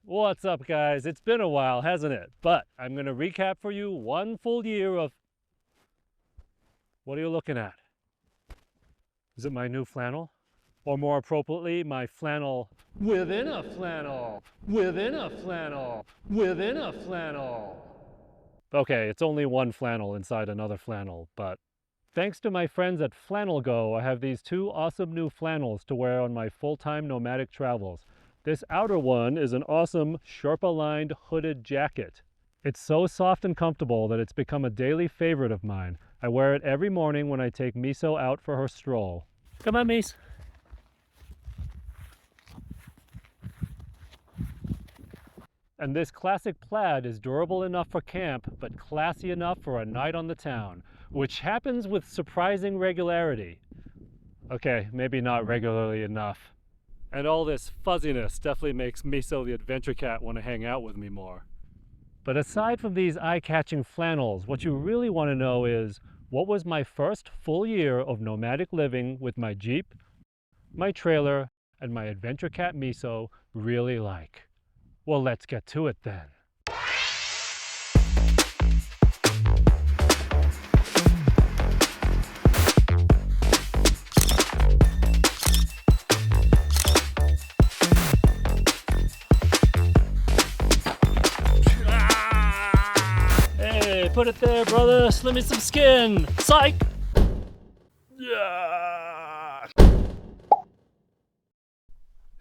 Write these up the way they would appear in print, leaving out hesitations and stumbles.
What's up, guys? It's been a while, hasn't it? But I'm going to recap for you one full year of... What are you looking at? Is it my new flannel? Or more appropriately, my flannel within a flannel, within a flannel, within a flannel. Okay, it's only one flannel inside another flannel, but thanks to my friends at Flannel Go, I have these two awesome new flannels to wear on my full-time nomadic travels. This outer one is an awesome Sherpa-lined hooded jacket. It's so soft and comfortable that it's become a daily favorite of mine. I wear it every morning when I take Miso out for her stroll. Come on, Mies. And this classic plaid is durable enough for camp, but classy enough for a night on the town, which happens with surprising regularity. Okay, maybe not regularly enough. And all this fuzziness definitely makes Miso the Adventure Cat want to hang out with me more. But aside from these eye-catching flannels, what you really want to know is, what was my first full year of nomadic living with my Jeep, my trailer, and my Adventure Cat Miso really like? Well, let's get to it then. Hey, put it there, brother. Slim me some skin. Psych! Yeah.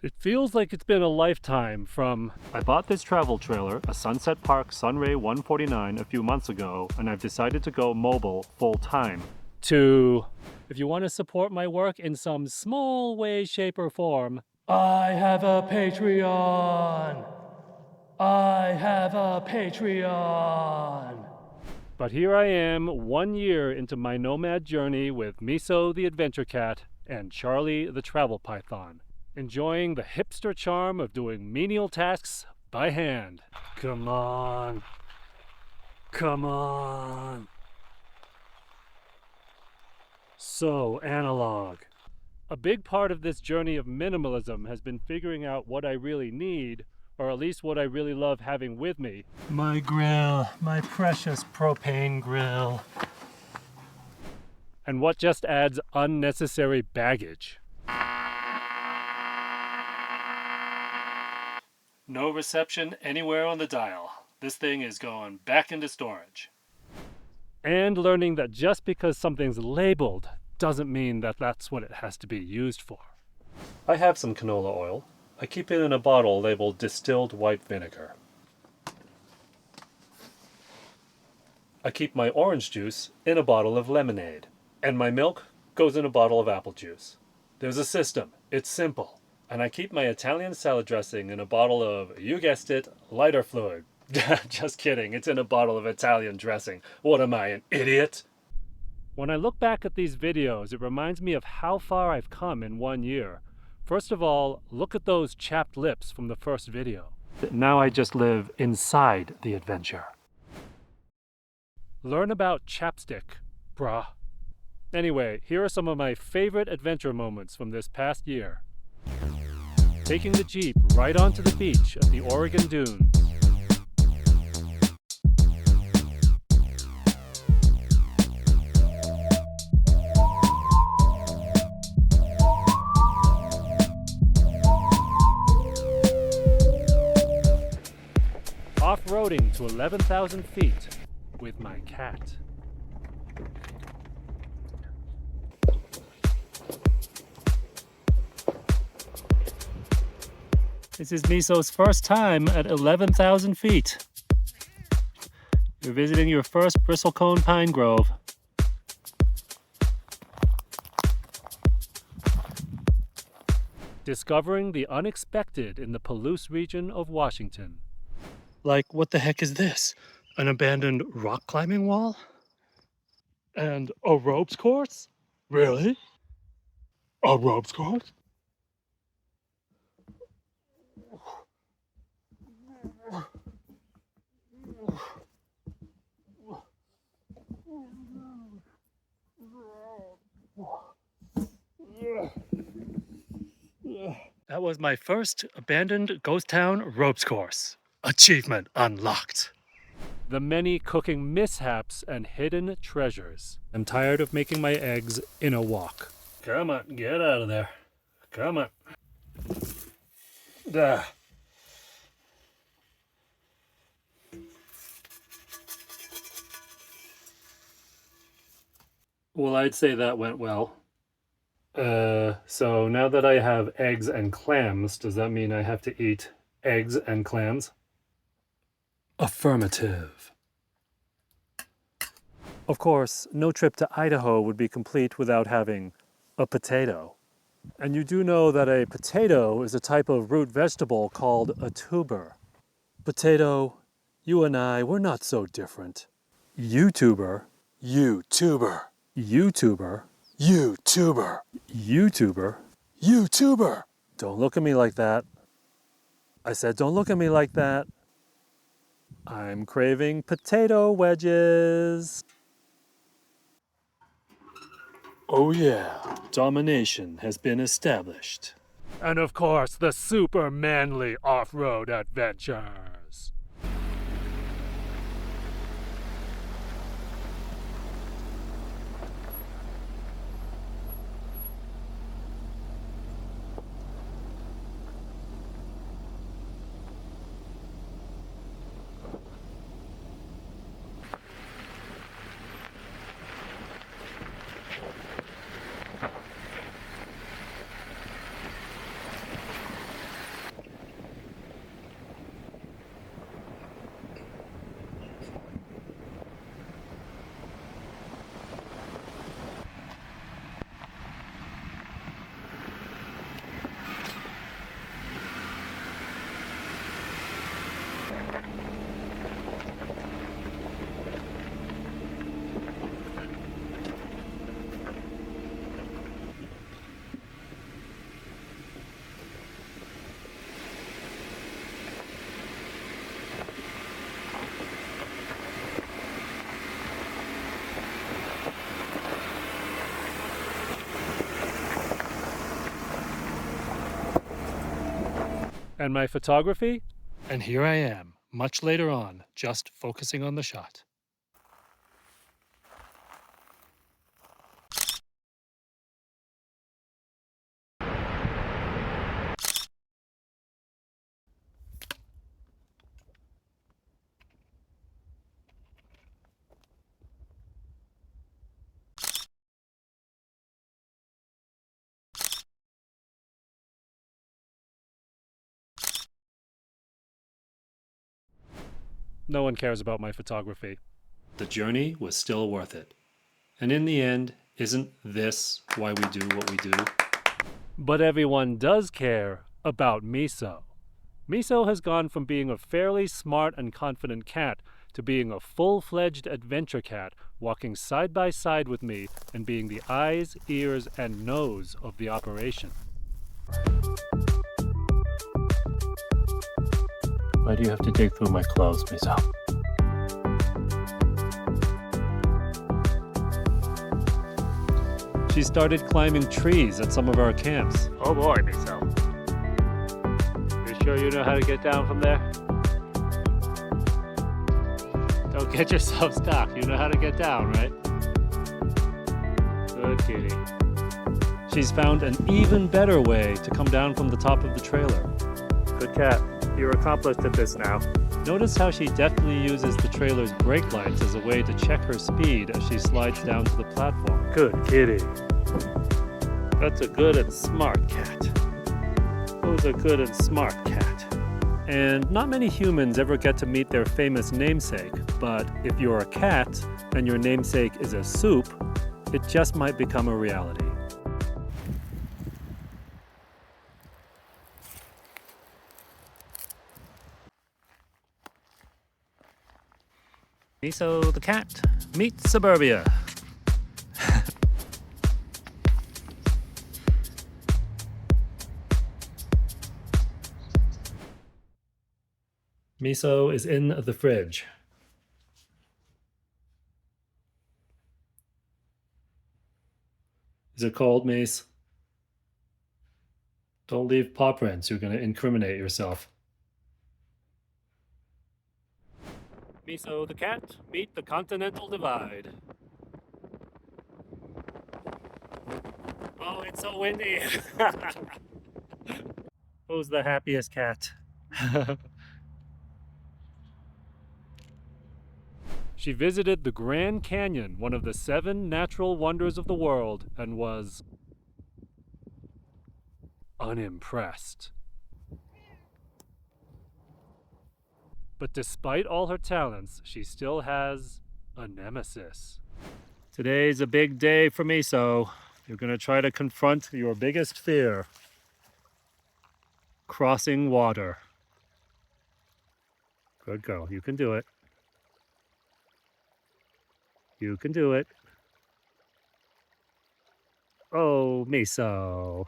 It feels like it's been a lifetime from... I bought this travel trailer, a Sunset Park Sunray 149, a few months ago, and I've decided to go mobile full time. To... if you want to support my work in some small way, shape, or form, I have a Patreon! I have a Patreon! But here I am, 1 year into my nomad journey with Miso the Adventure Cat and Charlie the Travel Python, enjoying the hipster charm of doing menial tasks by hand. Come on. Come on. So analog. A big part of this journey of minimalism has been figuring out what I really need, or at least what I really love having with me. My grill, my precious propane grill. And what just adds unnecessary baggage. No reception anywhere on the dial. This thing is going back into storage. And learning that just because something's labeled doesn't mean that that's what it has to be used for. I have some canola oil. I keep it in a bottle labeled distilled white vinegar. I keep my orange juice in a bottle of lemonade. And my milk goes in a bottle of apple juice. There's a system. It's simple. And I keep my Italian salad dressing in a bottle of, you guessed it, lighter fluid. Just kidding, it's in a bottle of Italian dressing. What am I, an idiot? When I look back at these videos, it reminds me of how far I've come in 1 year. First of all, look at those chapped lips from the first video. Now I just live inside the adventure. Learn about chapstick, brah. Anyway, here are some of my favorite adventure moments from this past year. Taking the Jeep right onto the beach at the Oregon Dunes. Off-roading to 11,000 feet with my cat. This is Miso's first time at 11,000 feet. You're visiting your first bristlecone pine grove. Discovering the unexpected in the Palouse region of Washington. Like, what the heck is this? An abandoned rock climbing wall? And a ropes course? Really? A ropes course? That was my first abandoned ghost town ropes course. Achievement unlocked. The many cooking mishaps and hidden treasures. I'm tired of making my eggs in a wok. Come on, get out of there. Come on. Ah. Well, I'd say that went well. So now that I have eggs and clams, does that mean I have to eat eggs and clams? Affirmative. Of course, no trip to Idaho would be complete without having a potato. And you do know that a potato is a type of root vegetable called a tuber. Potato, you and I, we're not so different. YouTuber, YouTuber, YouTuber, YouTuber, YouTuber, YouTuber. Don't look at me like that. I said don't look at me like that. I'm craving potato wedges. Oh yeah, domination has been established. And of course, the super manly off-road adventures. And my photography? And here I am, much later on, just focusing on the shot. No one cares about my photography. The journey was still worth it. And in the end, isn't this why we do what we do? But everyone does care about Miso. Miso has gone from being a fairly smart and confident cat to being a full-fledged adventure cat, walking side by side with me and being the eyes, ears, and nose of the operation. Why do you have to dig through my clothes, Miso? She started climbing trees at some of our camps. Oh boy, Miso. You sure you know how to get down from there? Don't get yourself stuck. You know how to get down, right? Good kitty. She's found an even better way to come down from the top of the trailer. Good cat. You're accomplished at this now. Notice how she deftly uses the trailer's brake lights as a way to check her speed as she slides down to the platform. Good kitty. That's a good and smart cat. Who's a good and smart cat? And not many humans ever get to meet their famous namesake, but if you're a cat and your namesake is a soup, it just might become a reality. Miso the cat meets suburbia. Miso is in the fridge. Is it cold, Mace? Don't leave paw prints. You're going to incriminate yourself. Miso the cat, meet the Continental Divide. Oh, it's so windy. Who's the happiest cat? She visited the Grand Canyon, one of the 7 natural wonders of the world, and was unimpressed. But despite all her talents, she still has a nemesis. Today's a big day for Miso. You're going to try to confront your biggest fear. Crossing water. Good girl, you can do it. You can do it. Oh, Miso.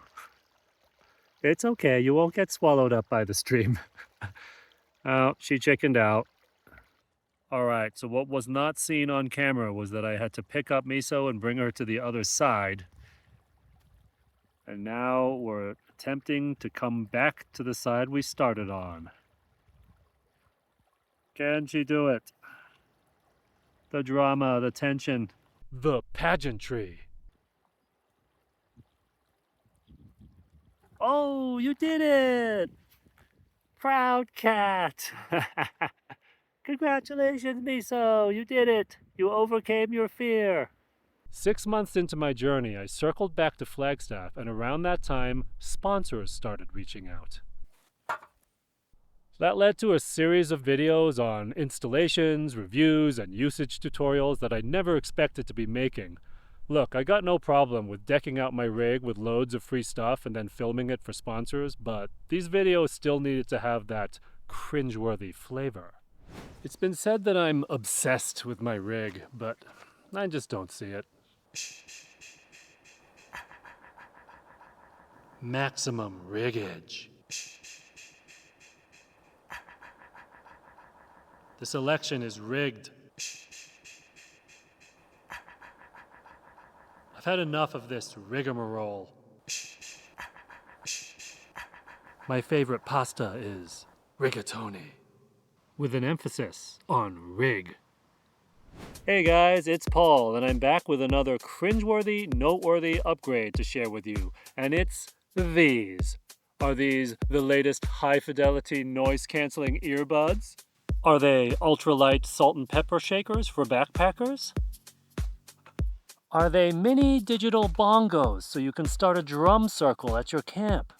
It's okay, you won't get swallowed up by the stream. Oh, she chickened out. All right, so what was not seen on camera was that I had to pick up Miso and bring her to the other side. And now we're attempting to come back to the side we started on. Can she do it? The drama, the tension, the pageantry. Oh, you did it! Proud cat! Congratulations, Miso! You did it! You overcame your fear! 6 months into my journey, I circled back to Flagstaff, and around that time, sponsors started reaching out. That led to a series of videos on installations, reviews, and usage tutorials that I never expected to be making. Look, I got no problem with decking out my rig with loads of free stuff and then filming it for sponsors, but these videos still needed to have that cringeworthy flavor. It's been said that I'm obsessed with my rig, but I just don't see it. Maximum riggage. The selection is rigged. I've had enough of this rigmarole. My favorite pasta is rigatoni, with an emphasis on rig. Hey guys, it's Paul, and I'm back with another cringeworthy, noteworthy upgrade to share with you, and it's these. Are these the latest high-fidelity noise-canceling earbuds? Are they ultralight salt and pepper shakers for backpackers? Are they mini digital bongos so you can start a drum circle at your camp?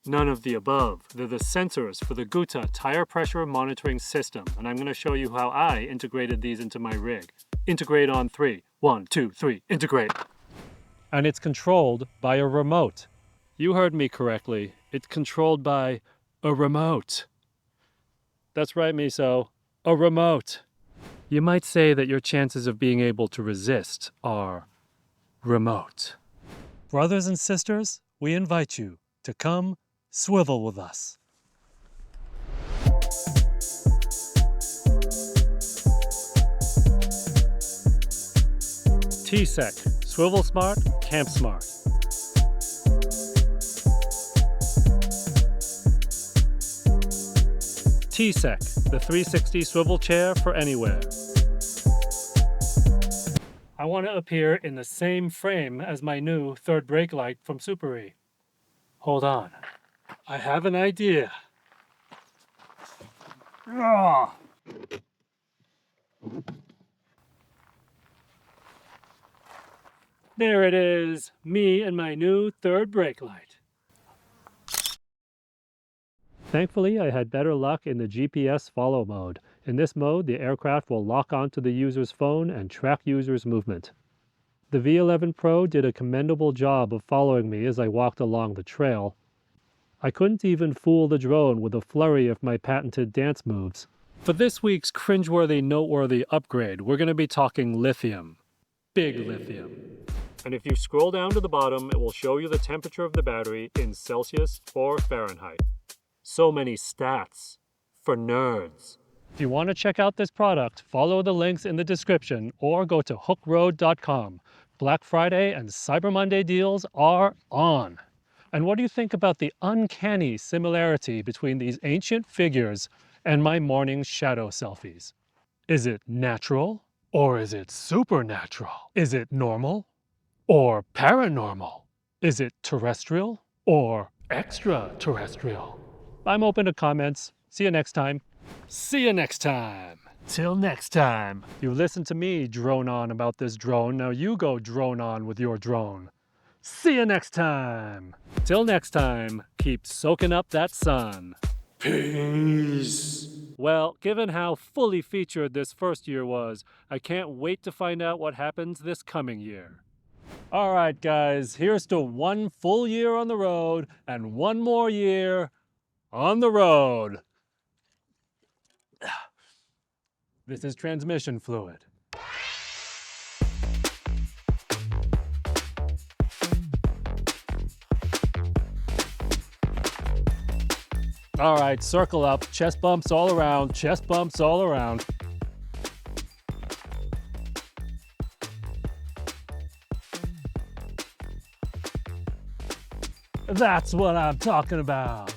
None of the above. They're the sensors for the Guta tire pressure monitoring system, and I'm going to show you how I integrated these into my rig. Integrate on 3. 1, 2, 3, integrate. And it's controlled by a remote. You heard me correctly. It's controlled by a remote. That's right, Miso. A remote. You might say that your chances of being able to resist are remote. Brothers and sisters, we invite you to come swivel with us. T-Sec, swivel smart, camp smart. T-Sec, the 360 swivel chair for anywhere. I want to appear in the same frame as my new third brake light from Super E. Hold on. I have an idea. Ah. There it is, me and my new third brake light. Thankfully, I had better luck in the GPS follow mode. In this mode, the aircraft will lock onto the user's phone and track user's movement. The V11 Pro did a commendable job of following me as I walked along the trail. I couldn't even fool the drone with a flurry of my patented dance moves. For this week's cringeworthy, noteworthy upgrade, we're going to be talking lithium. Big lithium. And if you scroll down to the bottom, it will show you the temperature of the battery in Celsius or Fahrenheit. So many stats for nerds. If you want to check out this product, follow the links in the description or go to hookroad.com. Black Friday and Cyber Monday deals are on. And what do you think about the uncanny similarity between these ancient figures and my morning shadow selfies? Is it natural or is it supernatural? Is it normal or paranormal? Is it terrestrial or extraterrestrial? I'm open to comments. See you next time. See you next time. Till next time. You listen to me drone on about this drone. Now you go drone on with your drone. See you next time. Till next time, keep soaking up that sun. Peace. Well, given how fully featured this first year was, I can't wait to find out what happens this coming year. All right, guys, here's to one full year on the road and one more year on the road. This is transmission fluid. All right, circle up, chest bumps all around, chest bumps all around. That's what I'm talking about.